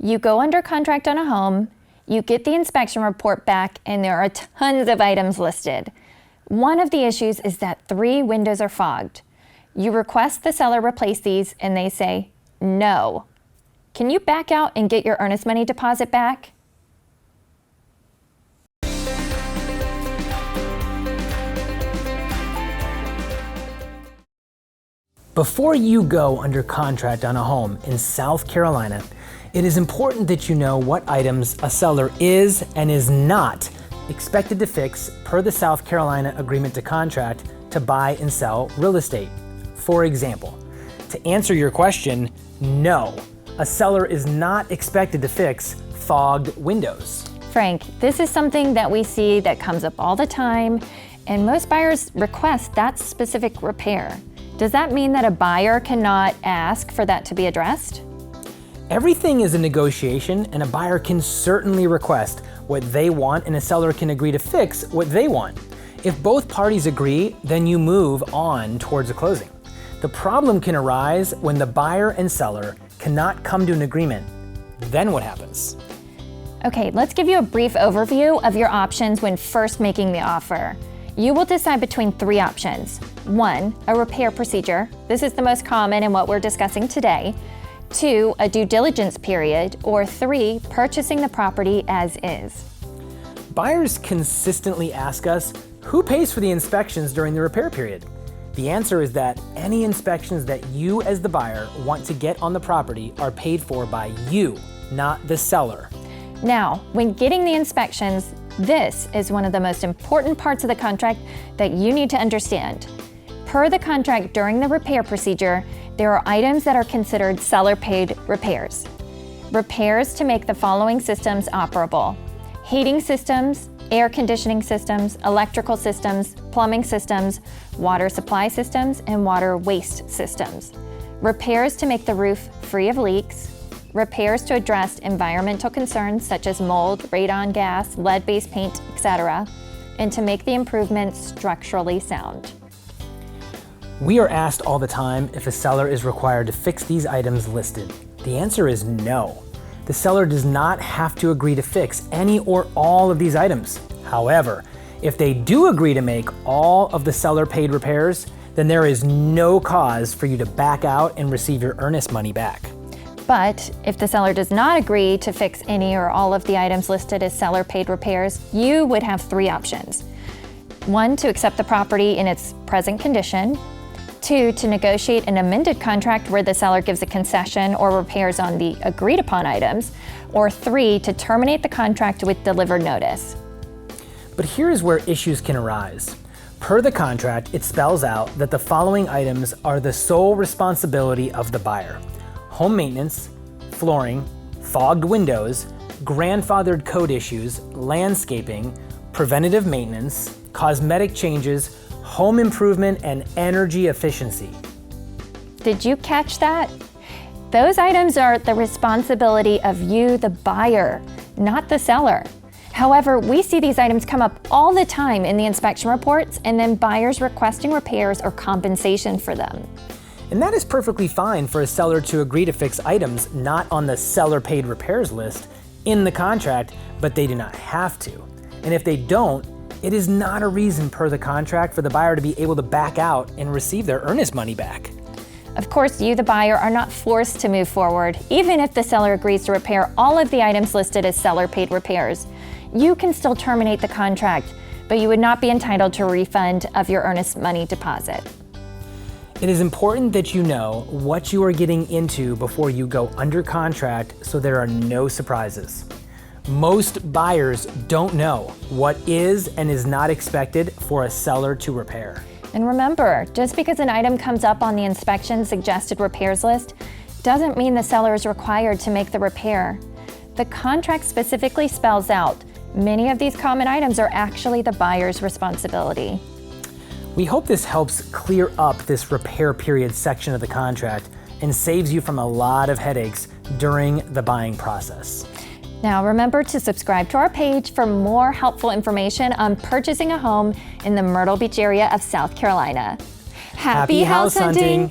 You go under contract on a home, you get the inspection report back, and there are tons of items listed. One of the issues is that 3 windows are fogged. You request the seller replace these, and they say, no. Can you back out and get your earnest money deposit back? Before you go under contract on a home in South Carolina, it is important that you know what items a seller is and is not expected to fix per the South Carolina Agreement to Contract to buy and sell real estate. For example, to answer your question, no, a seller is not expected to fix fogged windows. Frank, this is something that we see that comes up all the time, and most buyers request that specific repair. Does that mean that a buyer cannot ask for that to be addressed? Everything is a negotiation, and a buyer can certainly request what they want, and a seller can agree to fix what they want. If both parties agree, then you move on towards a closing. The problem can arise when the buyer and seller cannot come to an agreement. Then what happens? Okay, let's give you a brief overview of your options when first making the offer. You will decide between 3 options. 1, a repair procedure. This is the most common in what we're discussing today. 2, a due diligence period. Or 3, purchasing the property as is. Buyers consistently ask us, who pays for the inspections during the repair period? The answer is that any inspections that you as the buyer want to get on the property are paid for by you, not the seller. Now, when getting the inspections, this is one of the most important parts of the contract that you need to understand. Per the contract during the repair procedure, there are items that are considered seller-paid repairs. Repairs to make the following systems operable: heating systems, air conditioning systems, electrical systems, plumbing systems, water supply systems, and water waste systems. Repairs to make the roof free of leaks. Repairs to address environmental concerns such as mold, radon gas, lead-based paint, etc., and to make the improvements structurally sound. We are asked all the time if a seller is required to fix these items listed. The answer is no. The seller does not have to agree to fix any or all of these items. However, if they do agree to make all of the seller-paid repairs, then there is no cause for you to back out and receive your earnest money back. But if the seller does not agree to fix any or all of the items listed as seller-paid repairs, you would have 3 options. 1, to accept the property in its present condition. 2, to negotiate an amended contract where the seller gives a concession or repairs on the agreed upon items. Or 3, to terminate the contract with delivered notice. But here is where issues can arise. Per the contract, it spells out that the following items are the sole responsibility of the buyer: home maintenance, flooring, fogged windows, grandfathered code issues, landscaping, preventative maintenance, cosmetic changes, home improvement, and energy efficiency. Did you catch that? Those items are the responsibility of you, the buyer, not the seller. However, we see these items come up all the time in the inspection reports, and then buyers requesting repairs or compensation for them. And that is perfectly fine for a seller to agree to fix items not on the seller-paid repairs list in the contract, but they do not have to. And if they don't, it is not a reason per the contract for the buyer to be able to back out and receive their earnest money back. Of course, you, the buyer, are not forced to move forward, even if the seller agrees to repair all of the items listed as seller-paid repairs. You can still terminate the contract, but you would not be entitled to a refund of your earnest money deposit. It is important that you know what you are getting into before you go under contract so there are no surprises. Most buyers don't know what is and is not expected for a seller to repair. And remember, just because an item comes up on the inspection suggested repairs list doesn't mean the seller is required to make the repair. The contract specifically spells out many of these common items are actually the buyer's responsibility. We hope this helps clear up this repair period section of the contract and saves you from a lot of headaches during the buying process. Now remember to subscribe to our page for more helpful information on purchasing a home in the Myrtle Beach area of South Carolina. Happy house hunting!